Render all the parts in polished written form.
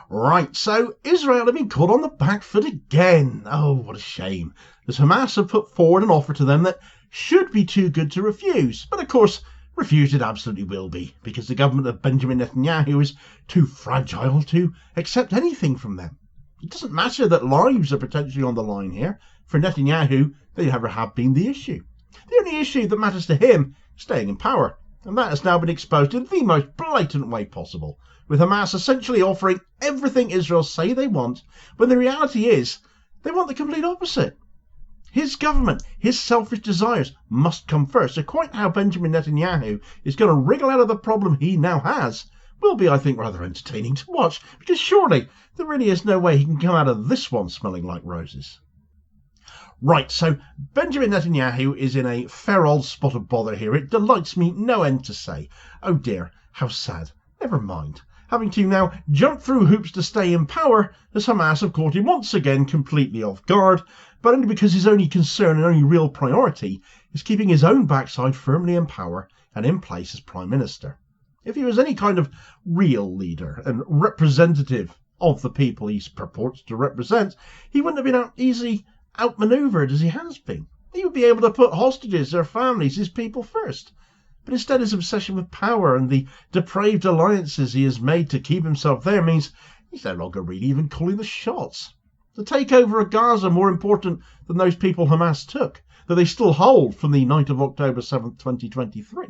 Right, so Israel have been caught on the back foot again. Oh, what a shame. As Hamas have put forward an offer to them that should be too good to refuse. But of course, refused it absolutely will be, because the government of Benjamin Netanyahu is too fragile to accept anything from them. It doesn't matter that lives are potentially on the line here. For Netanyahu, they never have been the issue. The only issue that matters to him is staying in power. And that has now been exposed in the most blatant way possible, with Hamas essentially offering everything Israel say they want, when the reality is they want the complete opposite. His government, his selfish desires must come first. So quite how Benjamin Netanyahu is going to wriggle out of the problem he now has will be, I think, rather entertaining to watch, because surely there really is no way he can come out of this one smelling like roses. Right, so Benjamin Netanyahu is in a fair old spot of bother here. It delights me no end to say. Oh dear, how sad. Never mind. Having to now jump through hoops to stay in power, as Hamas have caught him once again completely off guard, but only because his only concern and only real priority is keeping his own backside firmly in power and in place as Prime Minister. If he was any kind of real leader and representative of the people he purports to represent, he wouldn't have been easily outmaneuvered as he has been. He would be able to put hostages, their families, his people first. But instead his obsession with power and the depraved alliances he has made to keep himself there means he's no longer really even calling the shots. The takeover of Gaza more important than those people Hamas took, that they still hold from the night of October 7th, 2023.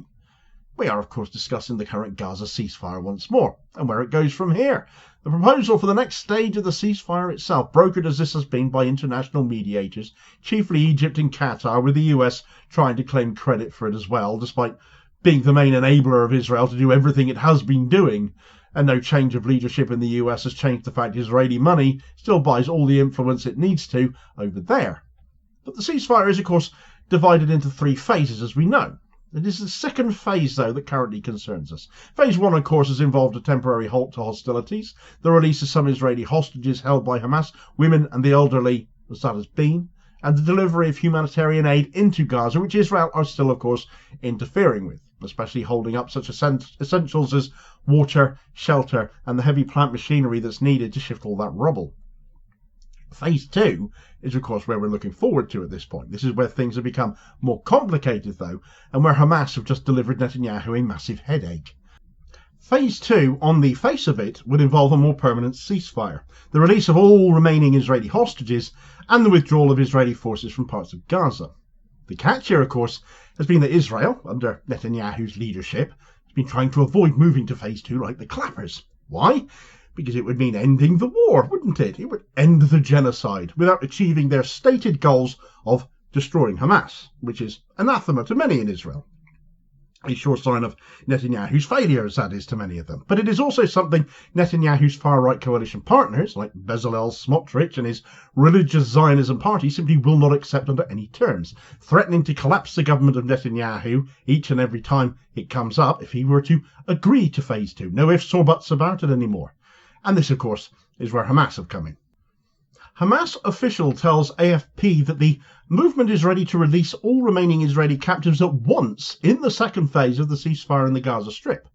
We are, of course, discussing the current Gaza ceasefire once more, and where it goes from here. The proposal for the next stage of the ceasefire itself, brokered as this has been by international mediators, chiefly Egypt and Qatar, with the US trying to claim credit for it as well, despite being the main enabler of Israel to do everything it has been doing. And no change of leadership in the US has changed the fact Israeli money still buys all the influence it needs to over there. But the ceasefire is, of course, divided into three phases, as we know. It is the second phase, though, that currently concerns us. Phase 1, of course, has involved a temporary halt to hostilities, the release of some Israeli hostages held by Hamas, women and the elderly, as that has been, and the delivery of humanitarian aid into Gaza, which Israel are still, of course, interfering with, especially holding up such essentials as water, shelter, and the heavy plant machinery that's needed to shift all that rubble. Phase 2 is, of course, where we're looking forward to at this point. This is where things have become more complicated, though, and where Hamas have just delivered Netanyahu a massive headache. Phase 2, on the face of it, would involve a more permanent ceasefire, the release of all remaining Israeli hostages, and the withdrawal of Israeli forces from parts of Gaza. The catch here, of course, has been that Israel, under Netanyahu's leadership, has been trying to avoid moving to Phase 2 like the clappers. Why? Because it would mean ending the war, wouldn't it? It would end the genocide without achieving their stated goals of destroying Hamas, which is anathema to many in Israel. A sure sign of Netanyahu's failures, that is, to many of them. But it is also something Netanyahu's far-right coalition partners, like Bezalel Smotrich and his religious Zionism party, simply will not accept under any terms, threatening to collapse the government of Netanyahu each and every time it comes up if he were to agree to Phase 2. No ifs or buts about it anymore. And this, of course, is where Hamas have come in. Hamas official tells AFP that the movement is ready to release all remaining Israeli captives at once in the second phase of the ceasefire in the Gaza Strip.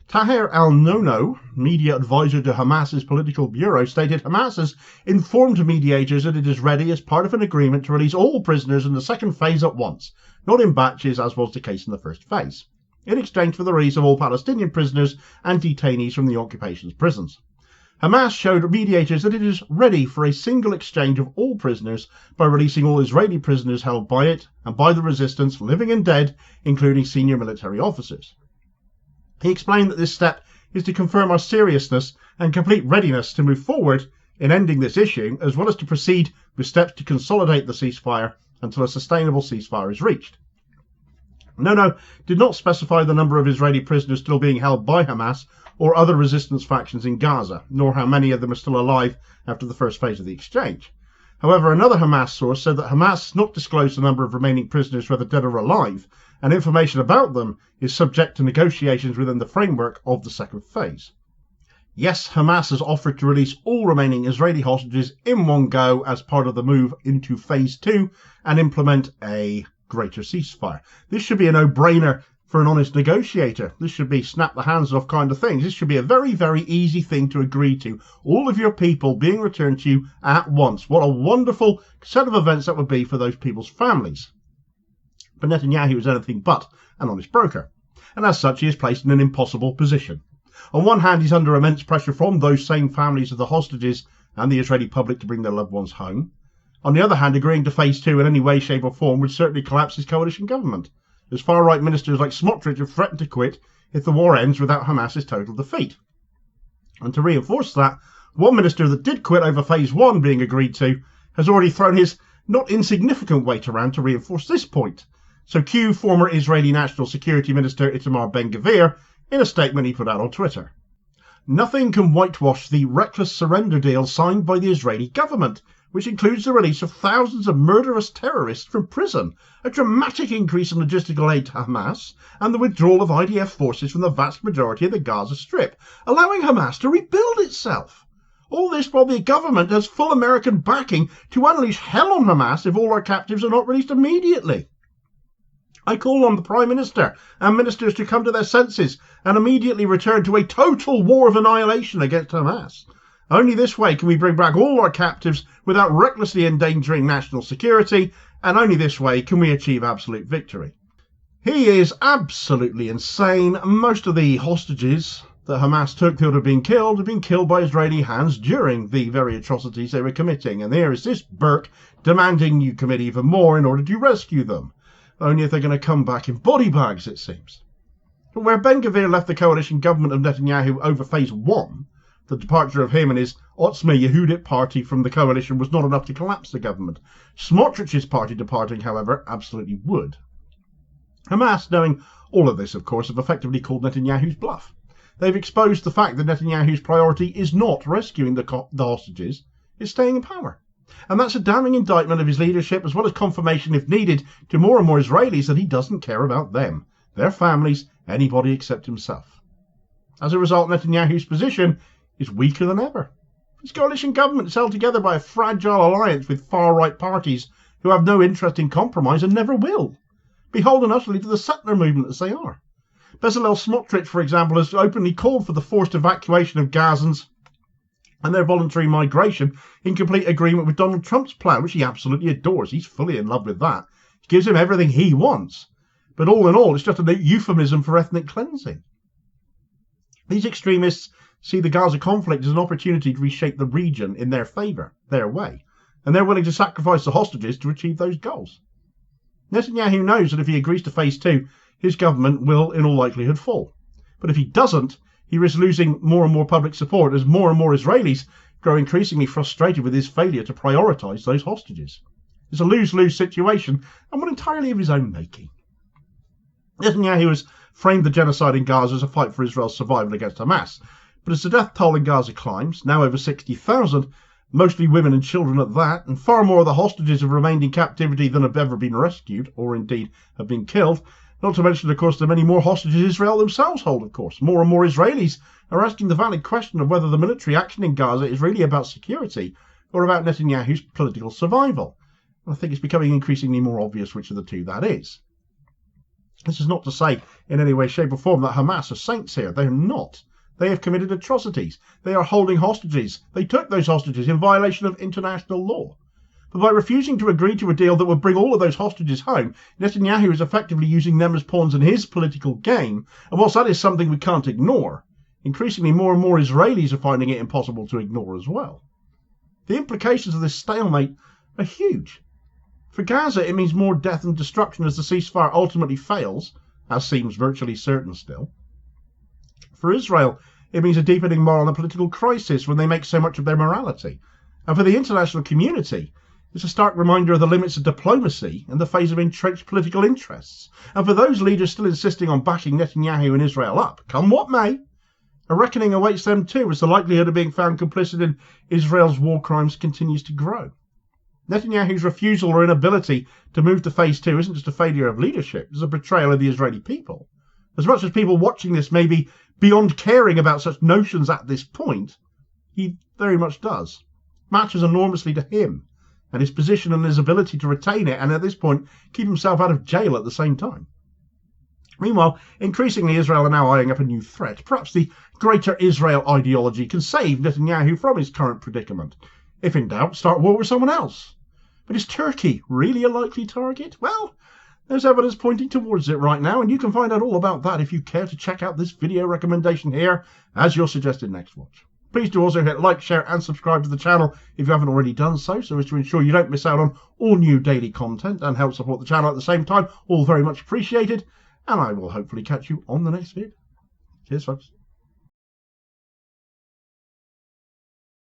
Taher al-Nono, media advisor to Hamas's political bureau, stated Hamas has informed mediators that it is ready as part of an agreement to release all prisoners in the second phase at once, not in batches as was the case in the first phase, in exchange for the release of all Palestinian prisoners and detainees from the occupation's prisons. Hamas showed mediators that it is ready for a single exchange of all prisoners by releasing all Israeli prisoners held by it and by the resistance, living and dead, including senior military officers. He explained that this step is to confirm our seriousness and complete readiness to move forward in ending this issue, as well as to proceed with steps to consolidate the ceasefire until a sustainable ceasefire is reached. Nono did not specify the number of Israeli prisoners still being held by Hamas or other resistance factions in Gaza, nor how many of them are still alive after the first phase of the exchange. However, another Hamas source said that Hamas has not disclosed the number of remaining prisoners, whether dead or alive, and information about them is subject to negotiations within the framework of the second phase. Yes, Hamas has offered to release all remaining Israeli hostages in one go as part of the move into Phase 2 and implement a greater ceasefire. This should be a no-brainer for an honest negotiator. This should be snap the hands off kind of things. This should be a very, very easy thing to agree to. All of your people being returned to you at once. What a wonderful set of events that would be for those people's families. But Netanyahu is anything but an honest broker. And as such, he is placed in an impossible position. On one hand, he's under immense pressure from those same families of the hostages and the Israeli public to bring their loved ones home. On the other hand, agreeing to phase 2 in any way, shape or form would certainly collapse his coalition government, as far-right ministers like Smotrich have threatened to quit if the war ends without Hamas's total defeat. And to reinforce that, one minister that did quit over phase 1 being agreed to has already thrown his not insignificant weight around to reinforce this point. So cue former Israeli National Security Minister Itamar Ben-Gvir in a statement he put out on Twitter. Nothing can whitewash the reckless surrender deal signed by the Israeli government, which includes the release of thousands of murderous terrorists from prison, a dramatic increase in logistical aid to Hamas, and the withdrawal of IDF forces from the vast majority of the Gaza Strip, allowing Hamas to rebuild itself. All this while the government has full American backing to unleash hell on Hamas if all our captives are not released immediately. I call on the Prime Minister and ministers to come to their senses and immediately return to a total war of annihilation against Hamas. Only this way can we bring back all our captives without recklessly endangering national security, and only this way can we achieve absolute victory. He is absolutely insane. Most of the hostages that Hamas took that have been killed by Israeli hands during the very atrocities they were committing, and there is this Burke demanding you commit even more in order to rescue them. Only if they're going to come back in body bags, it seems. But where Ben-Gvir left the coalition government of Netanyahu over phase 1, the departure of him and his Otzma Yehudit party from the coalition was not enough to collapse the government. Smotrich's party departing, however, absolutely would. Hamas, knowing all of this, of course, have effectively called Netanyahu's bluff. They've exposed the fact that Netanyahu's priority is not rescuing the hostages, it's staying in power. And that's a damning indictment of his leadership, as well as confirmation, if needed, to more and more Israelis that he doesn't care about them, their families, anybody except himself. As a result, Netanyahu's position is weaker than ever. His coalition government is held together by a fragile alliance with far-right parties who have no interest in compromise and never will, beholden utterly to the settler movement as they are. Bezalel Smotrich, for example, has openly called for the forced evacuation of Gazans and their voluntary migration in complete agreement with Donald Trump's plan, which he absolutely adores. He's fully in love with that. It gives him everything he wants. But all in all, it's just a euphemism for ethnic cleansing. These extremists see the Gaza conflict as an opportunity to reshape the region in their favour, their way, and they're willing to sacrifice the hostages to achieve those goals. Netanyahu knows that if he agrees to phase 2, his government will in all likelihood fall. But if he doesn't, he risks losing more and more public support as more and more Israelis grow increasingly frustrated with his failure to prioritise those hostages. It's a lose-lose situation, and one entirely of his own making. Netanyahu has framed the genocide in Gaza as a fight for Israel's survival against Hamas, but as the death toll in Gaza climbs, now over 60,000, mostly women and children at that, and far more of the hostages have remained in captivity than have ever been rescued, or indeed have been killed, not to mention, of course, the many more hostages Israel themselves hold, of course. More and more Israelis are asking the valid question of whether the military action in Gaza is really about security or about Netanyahu's political survival. And I think it's becoming increasingly more obvious which of the two that is. This is not to say in any way, shape or form that Hamas are saints here. They are not. They have committed atrocities. They are holding hostages. They took those hostages in violation of international law. But by refusing to agree to a deal that would bring all of those hostages home, Netanyahu is effectively using them as pawns in his political game, and whilst that is something we can't ignore, increasingly more and more Israelis are finding it impossible to ignore as well. The implications of this stalemate are huge. For Gaza, it means more death and destruction as the ceasefire ultimately fails, as seems virtually certain still. For Israel, it means a deepening moral and political crisis when they make so much of their morality. And for the international community, it's a stark reminder of the limits of diplomacy in the face of entrenched political interests. And for those leaders still insisting on backing Netanyahu and Israel up, come what may, a reckoning awaits them too as the likelihood of being found complicit in Israel's war crimes continues to grow. Netanyahu's refusal or inability to move to phase 2 isn't just a failure of leadership, it's a betrayal of the Israeli people. As much as people watching this may be beyond caring about such notions at this point, he very much does. Matters enormously to him, and his position and his ability to retain it, and at this point keep himself out of jail at the same time. Meanwhile, increasingly Israel are now eyeing up a new threat. Perhaps the Greater Israel ideology can save Netanyahu from his current predicament. If in doubt, start war with someone else. But is Turkey really a likely target? Well, there's evidence pointing towards it right now, and you can find out all about that if you care to check out this video recommendation here as your suggested next watch. Please do also hit like, share and subscribe to the channel if you haven't already done so as to ensure you don't miss out on all new daily content and help support the channel at the same time. All very much appreciated, and I will hopefully catch you on the next vid. Cheers, folks.